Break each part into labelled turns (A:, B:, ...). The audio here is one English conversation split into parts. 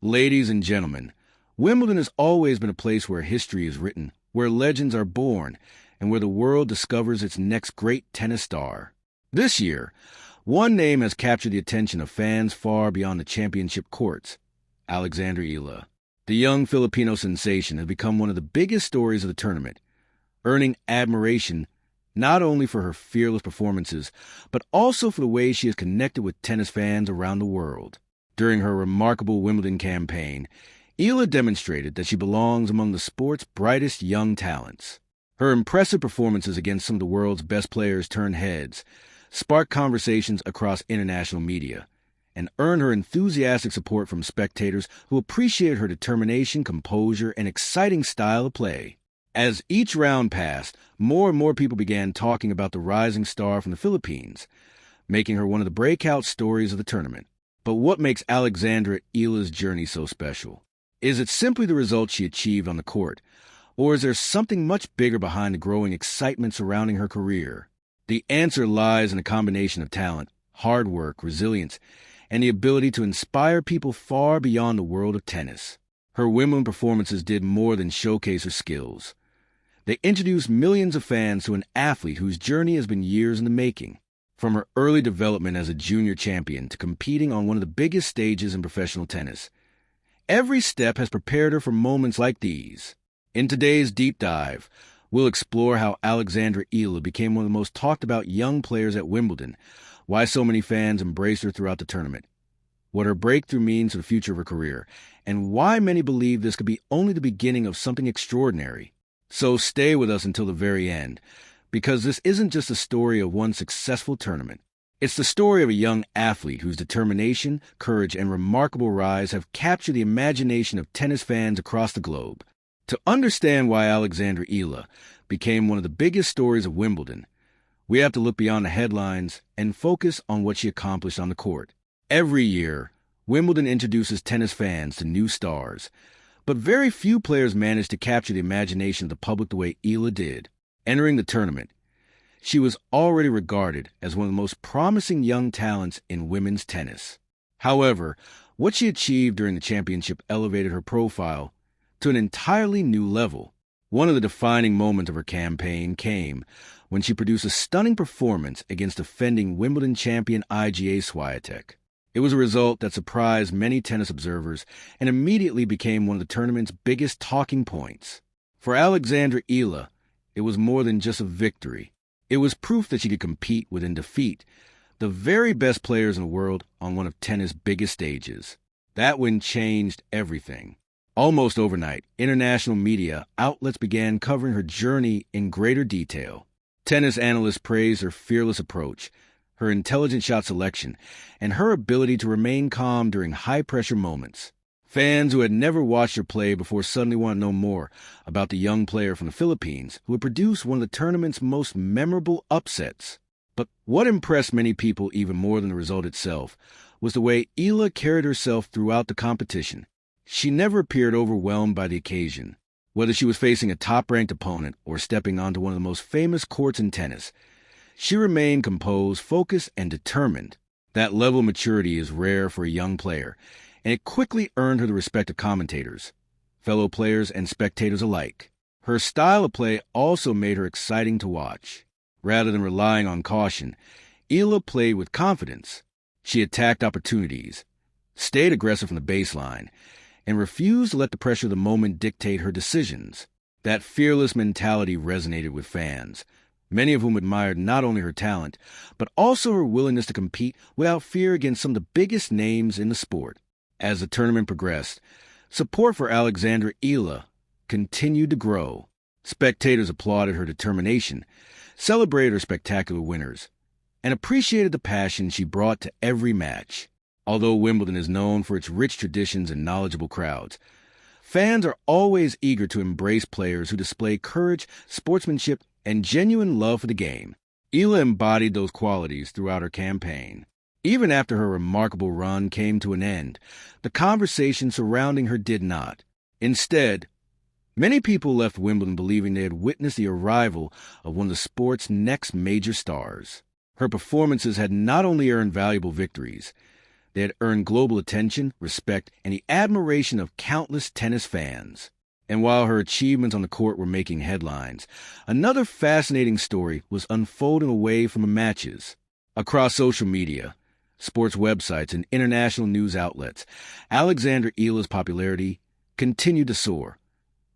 A: Ladies and gentlemen, Wimbledon has always been a place where history is written, where legends are born, and where the world discovers its next great tennis star. This year, one name has captured the attention of fans far beyond the championship courts: Alexandra Eala. The young Filipino sensation has become one of the biggest stories of the tournament, earning admiration not only for her fearless performances, but also for the way she has connected with tennis fans around the world. During her remarkable Wimbledon campaign, Eala demonstrated that she belongs among the sport's brightest young talents. Her impressive performances against some of the world's best players turned heads, sparked conversations across international media, and earned her enthusiastic support from spectators who appreciated her determination, composure, and exciting style of play. As each round passed, more and more people began talking about the rising star from the Philippines, making her one of the breakout stories of the tournament. But what makes Alexandra Eala's journey so special? Is it simply the results she achieved on the court, or is there something much bigger behind the growing excitement surrounding her career? The answer lies in a combination of talent, hard work, resilience, and the ability to inspire people far beyond the world of tennis. Her Wimbledon performances did more than showcase her skills. They introduced millions of fans to an athlete whose journey has been years in the making. From her early development as a junior champion to competing on one of the biggest stages in professional tennis, every step has prepared her for moments like these. In today's deep dive, we'll explore how Alexandra Eala became one of the most talked about young players at Wimbledon, why so many fans embraced her throughout the tournament, what her breakthrough means for the future of her career, and why many believe this could be only the beginning of something extraordinary. So stay with us until the very end, because this isn't just a story of one successful tournament. It's the story of a young athlete whose determination, courage, and remarkable rise have captured the imagination of tennis fans across the globe. To understand why Alexandra Eala became one of the biggest stories of Wimbledon, we have to look beyond the headlines and focus on what she accomplished on the court. Every year, Wimbledon introduces tennis fans to new stars, but very few players manage to capture the imagination of the public the way Eala did. Entering the tournament, she was already regarded as one of the most promising young talents in women's tennis. However, what she achieved during the championship elevated her profile to an entirely new level. One of the defining moments of her campaign came when she produced a stunning performance against defending Wimbledon champion Iga Swiatek. It was a result that surprised many tennis observers and immediately became one of the tournament's biggest talking points. For Alexandra Eala, it was more than just a victory. It was proof that she could compete within defeat the very best players in the world on one of tennis' biggest stages. That win changed everything. Almost overnight, international media outlets began covering her journey in greater detail. Tennis analysts praised her fearless approach, her intelligent shot selection, and her ability to remain calm during high-pressure moments. Fans who had never watched her play before suddenly want to know more about the young player from the Philippines who had produced one of the tournament's most memorable upsets. But what impressed many people even more than the result itself was the way Eala carried herself throughout the competition. She never appeared overwhelmed by the occasion. Whether she was facing a top-ranked opponent or stepping onto one of the most famous courts in tennis, she remained composed, focused, and determined. That level of maturity is rare for a young player, and it quickly earned her the respect of commentators, fellow players, and spectators alike. Her style of play also made her exciting to watch. Rather than relying on caution, Eala played with confidence. She attacked opportunities, stayed aggressive from the baseline, and refused to let the pressure of the moment dictate her decisions. That fearless mentality resonated with fans, many of whom admired not only her talent, but also her willingness to compete without fear against some of the biggest names in the sport. As the tournament progressed, support for Alexandra Eala continued to grow. Spectators applauded her determination, celebrated her spectacular winners, and appreciated the passion she brought to every match. Although Wimbledon is known for its rich traditions and knowledgeable crowds, fans are always eager to embrace players who display courage, sportsmanship, and genuine love for the game. Eala embodied those qualities throughout her campaign. Even after her remarkable run came to an end, the conversation surrounding her did not. Instead, many people left Wimbledon believing they had witnessed the arrival of one of the sport's next major stars. Her performances had not only earned valuable victories, They had earned global attention, respect, and the admiration of countless tennis fans. And while her achievements on the court were making headlines, another fascinating story was unfolding away from the matches. Across social media, sports websites, and international news outlets, Alexandra Eala's popularity continued to soar,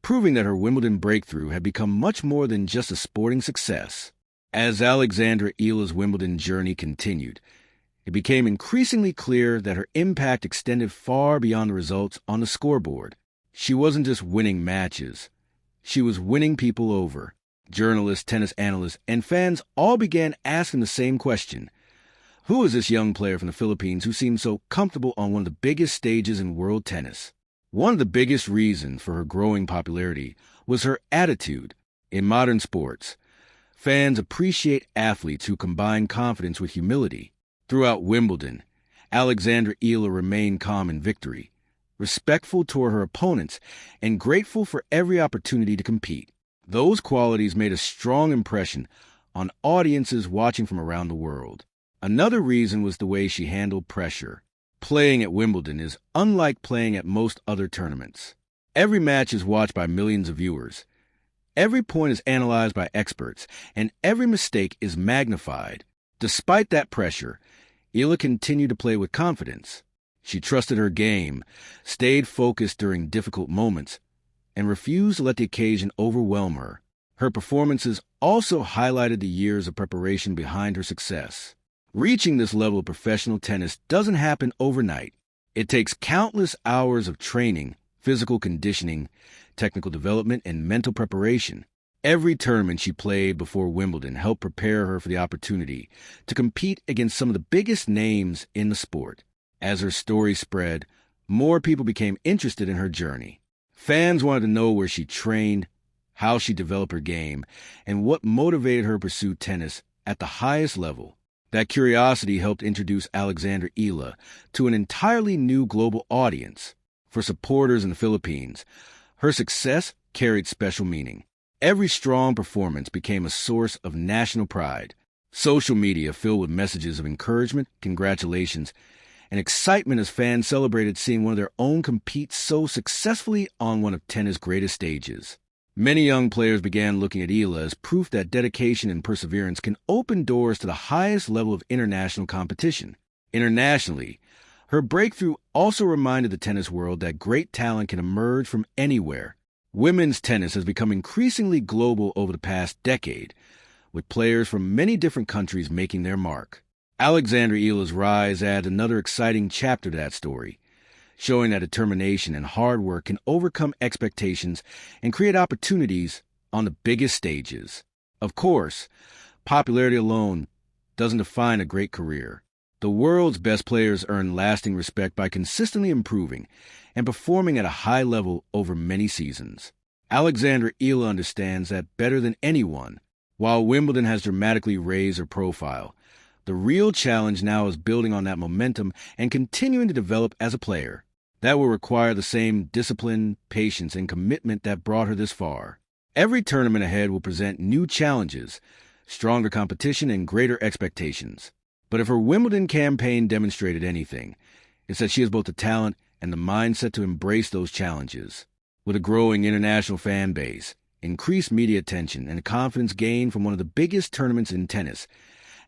A: proving that her Wimbledon breakthrough had become much more than just a sporting success. As Alexandra Eala's Wimbledon journey continued, it became increasingly clear that her impact extended far beyond the results on the scoreboard. She wasn't just winning matches. She was winning people over. Journalists, tennis analysts, and fans all began asking the same question. Who is this young player from the Philippines who seems so comfortable on one of the biggest stages in world tennis? One of the biggest reasons for her growing popularity was her attitude. In modern sports, fans appreciate athletes who combine confidence with humility. Throughout Wimbledon, Alexandra Eala remained calm in victory, respectful toward her opponents, and grateful for every opportunity to compete. Those qualities made a strong impression on audiences watching from around the world. Another reason was the way she handled pressure. Playing at Wimbledon is unlike playing at most other tournaments. Every match is watched by millions of viewers. Every point is analyzed by experts, and every mistake is magnified. Despite that pressure, Eala continued to play with confidence. She trusted her game, stayed focused during difficult moments, and refused to let the occasion overwhelm her. Her performances also highlighted the years of preparation behind her success. Reaching this level of professional tennis doesn't happen overnight. It takes countless hours of training, physical conditioning, technical development, and mental preparation. Every tournament she played before Wimbledon helped prepare her for the opportunity to compete against some of the biggest names in the sport. As her story spread, more people became interested in her journey. Fans wanted to know where she trained, how she developed her game, and what motivated her to pursue tennis at the highest level. That curiosity helped introduce Alexandra Eala to an entirely new global audience. For supporters in the Philippines, her success carried special meaning. Every strong performance became a source of national pride. Social media filled with messages of encouragement, congratulations, and excitement as fans celebrated seeing one of their own compete so successfully on one of tennis' greatest stages. Many young players began looking at Eala as proof that dedication and perseverance can open doors to the highest level of international competition. Internationally, her breakthrough also reminded the tennis world that great talent can emerge from anywhere. Women's tennis has become increasingly global over the past decade, with players from many different countries making their mark. Alexandra Eala's rise adds another exciting chapter to that story, showing that determination and hard work can overcome expectations and create opportunities on the biggest stages. Of course, popularity alone doesn't define a great career. The world's best players earn lasting respect by consistently improving and performing at a high level over many seasons. Alexandra Eala understands that better than anyone. While Wimbledon has dramatically raised her profile, the real challenge now is building on that momentum and continuing to develop as a player. That will require the same discipline, patience, and commitment that brought her this far. Every tournament ahead will present new challenges, stronger competition, and greater expectations. But if her Wimbledon campaign demonstrated anything, it's that she has both the talent and the mindset to embrace those challenges. With a growing international fan base, increased media attention, and confidence gained from one of the biggest tournaments in tennis,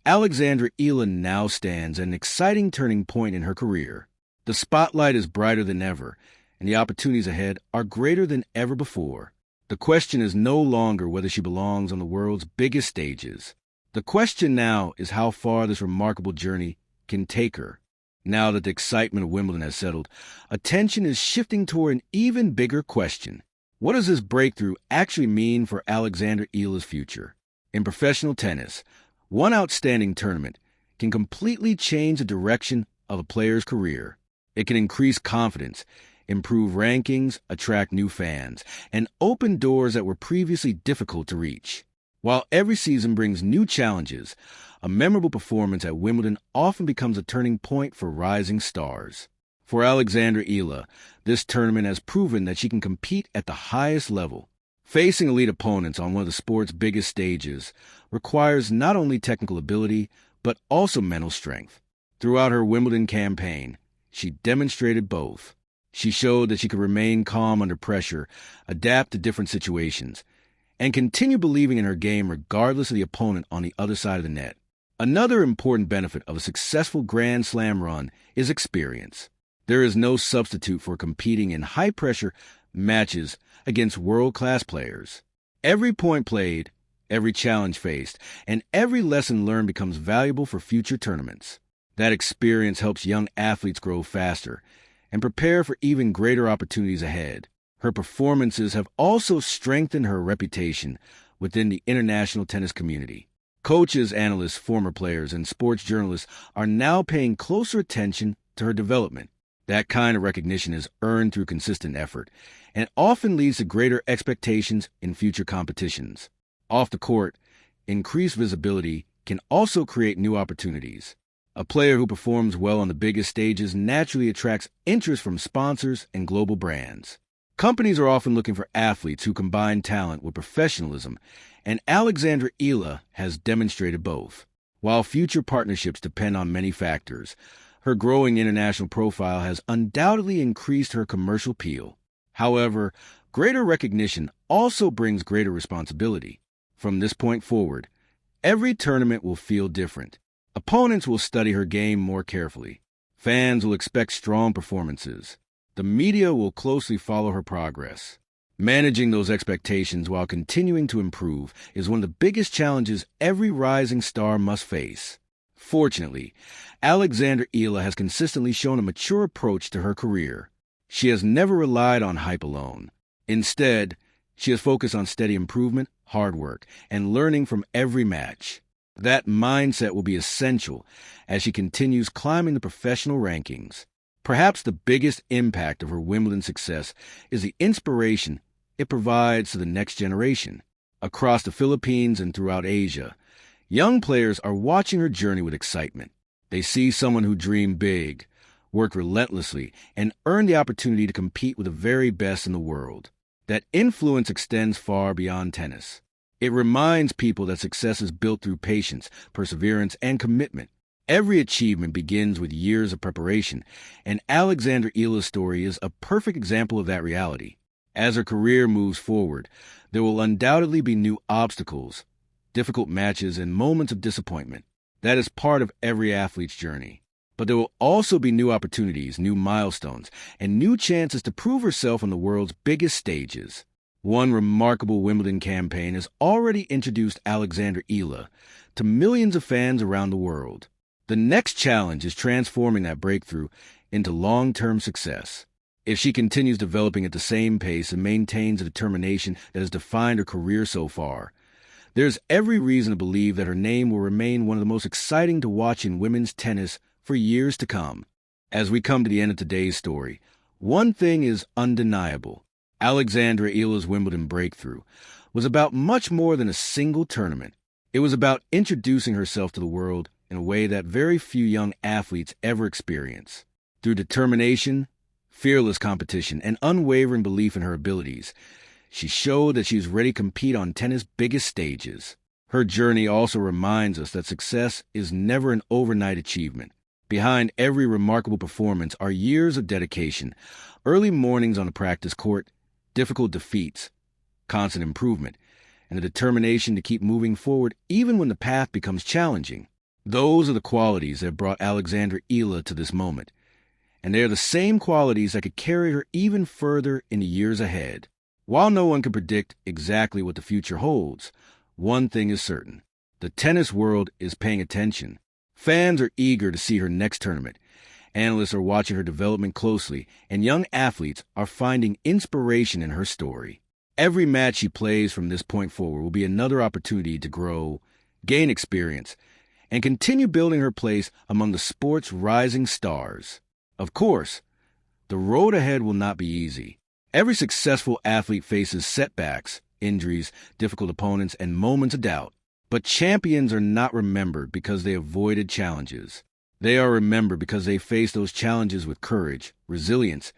A: Alexandra Eala now stands at an exciting turning point in her career. The spotlight is brighter than ever, and the opportunities ahead are greater than ever before. The question is no longer whether she belongs on the world's biggest stages. The question now is how far this remarkable journey can take her. Now that the excitement of Wimbledon has settled, attention is shifting toward an even bigger question. What does this breakthrough actually mean for Alexandra Eala's future? In professional tennis, one outstanding tournament can completely change the direction of a player's career. It can increase confidence, improve rankings, attract new fans, and open doors that were previously difficult to reach. While every season brings new challenges, a memorable performance at Wimbledon often becomes a turning point for rising stars. For Alexandra Eala, this tournament has proven that she can compete at the highest level. Facing elite opponents on one of the sport's biggest stages requires not only technical ability, but also mental strength. Throughout her Wimbledon campaign, she demonstrated both. She showed that she could remain calm under pressure, adapt to different situations, and continue believing in her game regardless of the opponent on the other side of the net. Another important benefit of a successful Grand Slam run is experience. There is no substitute for competing in high-pressure matches against world-class players. Every point played, every challenge faced, and every lesson learned becomes valuable for future tournaments. That experience helps young athletes grow faster and prepare for even greater opportunities ahead. Her performances have also strengthened her reputation within the international tennis community. Coaches, analysts, former players, and sports journalists are now paying closer attention to her development. That kind of recognition is earned through consistent effort and often leads to greater expectations in future competitions. Off the court, increased visibility can also create new opportunities. A player who performs well on the biggest stages naturally attracts interest from sponsors and global brands. Companies are often looking for athletes who combine talent with professionalism, and Alexandra Eala has demonstrated both. While future partnerships depend on many factors, her growing international profile has undoubtedly increased her commercial appeal. However, greater recognition also brings greater responsibility. From this point forward, every tournament will feel different. Opponents will study her game more carefully. Fans will expect strong performances. The media will closely follow her progress. Managing those expectations while continuing to improve is one of the biggest challenges every rising star must face. Fortunately, Alexandra Eala has consistently shown a mature approach to her career. She has never relied on hype alone. Instead, she has focused on steady improvement, hard work, and learning from every match. That mindset will be essential as she continues climbing the professional rankings. Perhaps the biggest impact of her Wimbledon success is the inspiration it provides to the next generation. Across the Philippines and throughout Asia, young players are watching her journey with excitement. They see someone who dreamed big, worked relentlessly, and earned the opportunity to compete with the very best in the world. That influence extends far beyond tennis. It reminds people that success is built through patience, perseverance, and commitment. Every achievement begins with years of preparation, and Alexandra Eala's story is a perfect example of that reality. As her career moves forward, there will undoubtedly be new obstacles, difficult matches, and moments of disappointment. That is part of every athlete's journey. But there will also be new opportunities, new milestones, and new chances to prove herself on the world's biggest stages. One remarkable Wimbledon campaign has already introduced Alexandra Eala to millions of fans around the world. The next challenge is transforming that breakthrough into long-term success. If she continues developing at the same pace and maintains the determination that has defined her career so far, there's every reason to believe that her name will remain one of the most exciting to watch in women's tennis for years to come. As we come to the end of today's story, one thing is undeniable. Alexandra Eala's Wimbledon breakthrough was about much more than a single tournament. It was about introducing herself to the world in a way that very few young athletes ever experience. Through determination, fearless competition, and unwavering belief in her abilities, she showed that she was ready to compete on tennis' biggest stages. Her journey also reminds us that success is never an overnight achievement. Behind every remarkable performance are years of dedication, early mornings on the practice court, difficult defeats, constant improvement, and the determination to keep moving forward even when the path becomes challenging. Those are the qualities that brought Alexandra Eala to this moment, and they are the same qualities that could carry her even further in the years ahead. While no one can predict exactly what the future holds, one thing is certain. The tennis world is paying attention. Fans are eager to see her next tournament. Analysts are watching her development closely, and young athletes are finding inspiration in her story. Every match she plays from this point forward will be another opportunity to grow, gain experience, and continue building her place among the sport's rising stars. Of course, the road ahead will not be easy. Every successful athlete faces setbacks, injuries, difficult opponents, and moments of doubt. But champions are not remembered because they avoided challenges. They are remembered because they faced those challenges with courage, resilience,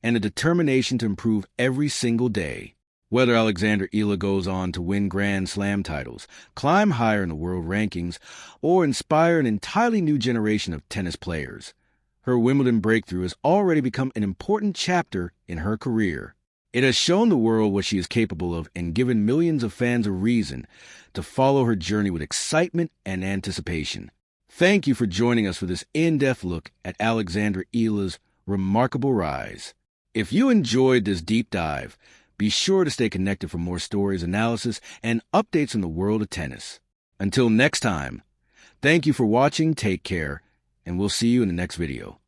A: and a determination to improve every single day. Whether Alexandra Eala goes on to win Grand Slam titles, climb higher in the world rankings, or inspire an entirely new generation of tennis players, her Wimbledon breakthrough has already become an important chapter in her career. It has shown the world what she is capable of and given millions of fans a reason to follow her journey with excitement and anticipation. Thank you for joining us for this in-depth look at Alexandra Eala's remarkable rise. If you enjoyed this deep dive, be sure to stay connected for more stories, analysis, and updates in the world of tennis. Until next time, thank you for watching, take care, and we'll see you in the next video.